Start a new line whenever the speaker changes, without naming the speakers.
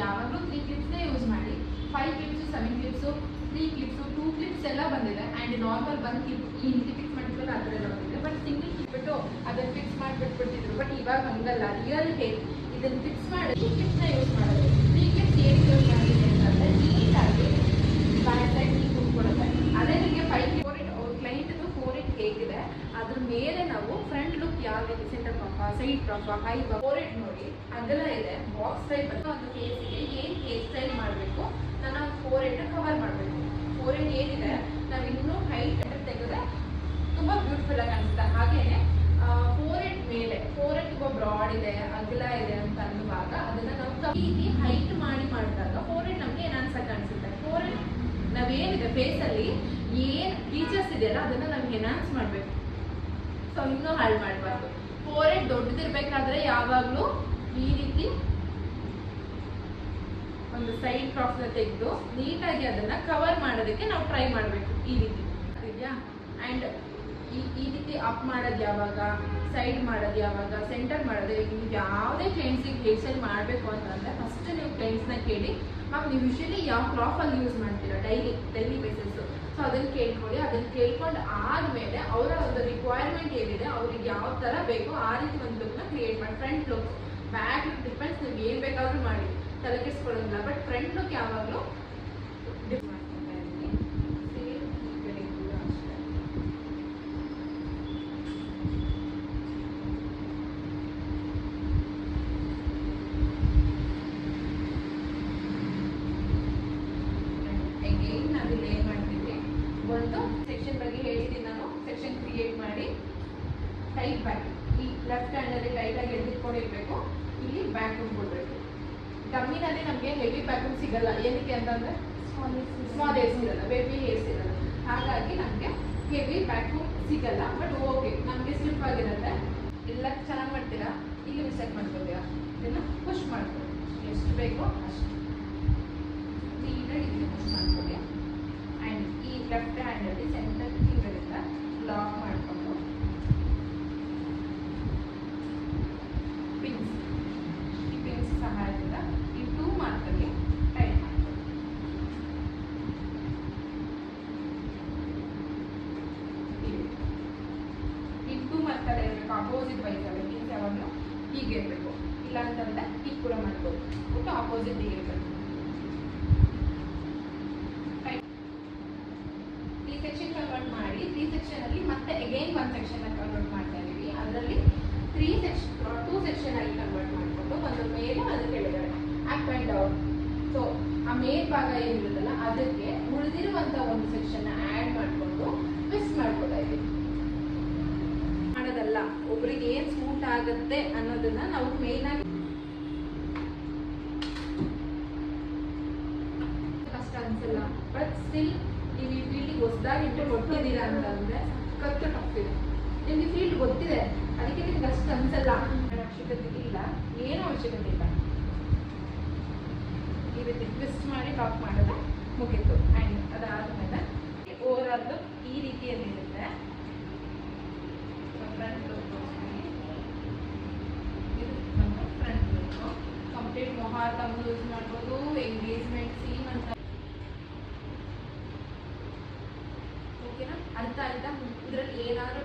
ಯಾವಾಗಲೂ 3 ಕ್ಲಿಪ್ಸ್ನೇ ಯೂಸ್ ಮಾಡಿ. 5 clips, 7 clips, 3 clips, 2 clips ಎಲ್ಲ ಬಂದಿದೆ. ಆ್ಯಂಡ್ ನಾರ್ಮಲ್ ಬಂದು ಕ್ಲಿಪ್ ಈ ರೀತಿ ಫಿಕ್ಸ್ ಮಾಡಿದ್ಮೇಲೆ ಆ ಥರ ಎಲ್ಲ ಬಂದಿದೆ. ಬಟ್ ಸಿಂಗಲ್ ಕ್ಲಿಪ್ಬಿಟ್ಟು ಅದನ್ನು ಫಿಕ್ಸ್ ಮಾಡಿಬಿಟ್ಬಿಟ್ಟಿದ್ರು. ಬಟ್ ಇವಾಗ ಹಂಗಲ್ಲ, ರಿಯಲ್ ಹೇರ್ ಇದನ್ನು ಫಿಕ್ಸ್ ಮಾಡಿ 3 ಕ್ಲಿಪ್ಸ್ನ ಯೂಸ್ ಮಾಡೋದು. 3 ಕ್ಲಿಪ್ಸ್ ಏನಕ್ಕೆ ಯೂಸ್ ಮಾಡಿದೆ ಅಂತಂದರೆ ನೀಟಾಗಿ ಬ್ಯಾಕ್ ಸೈಡ್ ನೀರು ತುಂಬಿಕೊಡುತ್ತೆ. ಅದೇ ನಿಮಗೆ 5 ಕ್ಲಿಪ್ ಅವ್ರ ಕ್ಲೈಂಟ್ದು ಫೋರೆಡ್ ಹೇಗಿದೆ ಅದ್ರ ಮೇಲೆ ನಾವು ಫ್ರಂಟ್ ಲುಕ್ ಯಾವ ರೀತಿ ಸೆಂಟರ್ ಪಾಫ, ಸೈಡ್ ಪಾಫ, ಹೈ ಫೋರೆಡ್ ನೋಡಿ ಅಗಲ ಇದೆ, ಬಾಕ್ಸ್ ಟೈಪ್ ಅಂತ ಒಂದು ಫೇಸಿಗೆ ಏನು ಹೇರ್ ಸ್ಟೈಲ್ ಮಾಡಬೇಕು, ನಾನು ಫೋರೆಡ್ ಕವರ್ ಮಾಡಬೇಕು. ಫೋರೆಡ್ ಏನಿದೆ ನಾವು ಇನ್ನೂ ಹೈಟ್ ತೆಗೆದ್ರೆ ತುಂಬ ಬ್ಯೂಟಿಫುಲ್ ಆಗಿ ಕಾಣಿಸುತ್ತೆ. ಹಾಗೇನೆ ಫೋರೆಡ್ ಮೇಲೆ ಫೋರೆಡ್ ತುಂಬ ಬ್ರಾಡ್ ಇದೆ, ಅಗಲ ಇದೆ ಅಂತ ಅನ್ನುವಾಗ ಅದನ್ನ ನಾವು ಈ ರೀತಿ ಹೈಟ್ ಮಾಡಿದಾಗ ಫೋರೆಡ್ ನಮಗೆ ಎನ್ಹಾನ್ಸ್ ಕಾಣಿಸುತ್ತೆ. ಫೋರೆಡ್ ನಾವೇನಿದೆ ಫೇಸಲ್ಲಿ ಏನು ಫೀಚರ್ಸ್ ಇದೆಯಲ್ಲ ಅದನ್ನ ನಾವು ಎನ್ಹಾನ್ಸ್ ಮಾಡಬೇಕು. ಸೊ ಇನ್ನೂ ಹಾಳು ಮಾಡಬಾರ್ದು. ಫೋರೆಡ್ ದೊಡ್ಡದಿರ್ಬೇಕಾದ್ರೆ ಯಾವಾಗಲೂ ಈ ರೀತಿ ಒಂದು ಸೈಡ್ ಕ್ರಾಫ್ನ ತೆಗೆದು ನೀಟಾಗಿ ಅದನ್ನ ಕವರ್ ಮಾಡೋದಕ್ಕೆ ನಾವು ಟ್ರೈ ಮಾಡಬೇಕು. ಈ ರೀತಿ ಇದೆಯಾ. ಆ್ಯಂಡ್ ಈ ರೀತಿ ಅಪ್ ಮಾಡೋದು ಯಾವಾಗ, ಸೈಡ್ ಮಾಡೋದು ಯಾವಾಗ, ಸೆಂಟರ್ ಮಾಡೋದು, ನೀವು ಯಾವುದೇ ಕ್ಲೈಂಟ್ಸಿಗೆ ಹೇರ್ ಸ್ಟೈಲ್ ಮಾಡಬೇಕು ಅಂತಂದರೆ ಫಸ್ಟ್ ನೀವು ಕ್ಲೈಂಟ್ಸ್ನ ಕೇಳಿ ಮ್ಯಾಮ್ ನೀವು ಯೂಶಲಿ ಯಾವ ಕ್ರಾಫಲ್ಲಿ ಯೂಸ್ ಮಾಡ್ತೀರಾ ಡೈಲಿ ಬೇಸಿಸ್ಸು. ಸೊ ಅದನ್ನು ಕೇಳ್ಕೊಳ್ಳಿ. ಅದನ್ನು ಕೇಳ್ಕೊಂಡು ಆದಮೇಲೆ ಅವರ ಒಂದು ರಿಕ್ವೈರ್ಮೆಂಟ್ ಏನಿದೆ ಅವ್ರಿಗೆ ಯಾವ ಥರ ಬೇಕೋ ಆ ರೀತಿ ಒಂದು ಲುಕ್ನ ಕ್ರಿಯೇಟ್ ಮಾಡಿ. Front look, back look depends, ನೀವು ಏನು ಬೇಕಾದರೂ ಮಾಡಿ, ತಲೆ ಕೆಡಿಸ್ಕೊಳ್ಳೋದಿಲ್ಲ. ಬಟ್ ಫ್ರಂಟ್ ಲುಕ್ ಯಾವಾಗಲೂ ಒಂದು ಸೆಕ್ಷನ್ ಬಗ್ಗೆ ಹೇಳಿದ್ದೀನಿ ನಾನು. ಸೆಕ್ಷನ್ ಕ್ರಿಯೇಟ್ ಮಾಡಿ ಟೈಟ್ ಬ್ಯಾಕ್, ಈ ಲೆಫ್ಟ್ ಹ್ಯಾಂಡಲ್ಲಿ ಟೈಟಾಗಿ ಎಳ್ದಿಟ್ಕೊಂಡಿರ್ಬೇಕು. ಇಲ್ಲಿ ಬ್ಯಾಕ್ ಕೊಡಬೇಕು. ಕಮ್ಮಿನಲ್ಲಿ ನಮಗೆ ಹೆವಿ ಬ್ಯಾಕ್ ಸಿಗಲ್ಲ. ಏನಕ್ಕೆ ಅಂತಂದರೆ ಸ್ಮಾಲ್ ಹೇರ್ಸ್ ಇರಲ್ಲ, ಬೇಬಿ ಹೇರ್ಸ್ ಇರಲ್ಲ. ಹಾಗಾಗಿ ನಮಗೆ ಹೆವಿ ಬ್ಯಾಕ್ ಸಿಗಲ್ಲ. ಬಟ್ ಓಕೆ, ನಮಗೆ ಸ್ಲಿಪ್ ಆಗಿರುತ್ತೆ. ಎಲ್ಲ ಚೆನ್ನಾಗಿ ಮಾಡ್ತೀರಾ. ಇಲ್ಲಿ ಮಿಸ್ಟೇಕ್ ಮಾಡ್ಕೊತೀರಾ, ಇದನ್ನು ಪುಷ್ ಮಾಡ್ಕೊಳ್ಳಿ. ಎಷ್ಟು ಬೇಕೋ ಅಷ್ಟು ನೀಟಾಗಿ ಇಲ್ಲಿ ಪುಷ್ ಮಾಡ್ಕೊಳ್ಳಿ. ಆ್ಯಂಡ್ ಈ ಲೆಫ್ಟ್ ಹ್ಯಾಂಡಲ್ಲಿ ಸೆಂಟರ್ ಫಿಂಗರಿಂದ ಲಾಕ್ ಮಾಡಿಕೊಂಡು ಪಿನ್ಸ್, ಈ ಪಿನ್ಸ್ ಸಹಾಯದಿಂದ ಈ 2 ಮಾರ್ಕಲ್ಲಿ ಟೈಟ್ ಮಾಡ್ಕೊಳ್ಳಿ. ಈ 2 ಮಾರ್ಕಲ್ಲಿ ಇರಬೇಕು, ಅಪೋಸಿಟ್ ವೈಸ್ ಆಗಬೇಕು. ಪಿನ್ಸ್ ಯಾವಾಗಲೂ ಹೀಗೆ ಇರಬೇಕು, ಇಲ್ಲ ಅಂತಂದರೆ ಹೀಗೆ ಕೂಡ ಮಾಡ್ಬೋದು. ಒಟ್ಟು ಅಪೋಸಿಟ್ ಹೀಗೆ ಇರಬೇಕು. ಸೆಕ್ಷನ್ ಕನ್ವರ್ಟ್ ಮಾಡಿ 3 ಸೆಕ್ಷನಲ್ಲಿ ಮತ್ತೆ ಅಗೈನ್ 1 ಸೆಕ್ಷನ್ ಕನ್ವರ್ಟ್ ಮಾಡ್ತಾ ಇದ್ದೀವಿ. ಅದರಲ್ಲಿ 2 ಸೆಕ್ಷನ್ ಆಗಿ ಕನ್ವರ್ಟ್ ಮಾಡಿಕೊಂಡು ಒಂದು ಮೇಲೆ ಒಂದು ಕೆಳಗಡೆ ಅಪ್ ಆ್ಯಂಡ್ ಡೌನ್. ಸೊ ಆ ಮೇಲ್ ಭಾಗ ಏನಿರುತ್ತಲ್ಲ ಅದಕ್ಕೆ ಉಳಿದಿರುವಂಥ ಒಂದು ಸೆಕ್ಷನ್ ಆ್ಯಡ್ ಮಾಡಿಕೊಂಡು ಟ್ವಿಸ್ಟ್ ಮಾಡ್ಕೊತಾ ಇದ್ದೀವಿ. ಮಾಡೋದಲ್ಲ, ಒಬ್ರಿಗೆ ಏನು ಸೂಟ್ ಆಗುತ್ತೆ ಅನ್ನೋದನ್ನ ನಾವು ಮೇಯ್ನಾಗಿ ಕಷ್ಟ ಅನ್ಸಲ್ಲ. ಬಟ್ ಸ್ಟಿಲ್ ನೀವು ಈ ಫೀಲ್ಡಿಗೆ ಹೊಸದಾಗಿ ಎಂಟ್ರಿ ಕೊಡ್ತಿದ್ದೀರಾ ಅಂತಂದರೆ ಖರ್ಚು ಟಫ್ಫಿದೆ. ನಿಮಗೆ ಫೀಲ್ಡ್ ಗೊತ್ತಿದೆ, ಅದಕ್ಕೆ ನಿಮ್ಗೆ ಅಷ್ಟು ಅನ್ಸಲ್ಲ. ಅವಶ್ಯಕತೆ ಇಲ್ಲ, ಏನೂ ಅವಶ್ಯಕತೆ ಇಲ್ಲ. ಈ ರೀತಿ ಟ್ವಿಸ್ಟ್ ಮಾಡಿ ಲಾಕ್ ಮಾಡಿದ್ರೆ ಮುಗೀತು. ಆ್ಯಂಡ್ ಅದಾದಮೇಲೆ ಓವರ್ ಆಲ್ ಈ ರೀತಿಯಲ್ಲಿರುತ್ತೆ. ಫ್ರಂಟ್ ಲುಕ್ ತೋರಿಸ್ತೀನಿ. ಇದು ನಮ್ಮ ಫ್ರಂಟ್ ಲುಕ್ಕು. ಕಂಪ್ಲೀಟ್ ಮೊಹಾರ್ ತಮ್ಮ ಯೂಸ್ ಮಾಡ್ಬೋದು, ಎಂಗೇಜ್ಮೆಂಟ್ ಸೀನ್ ಅಂತ. ಅರ್ಥ ಆಯ್ತಾ? ಇದರಲ್ಲಿ ಏನಾದರೂ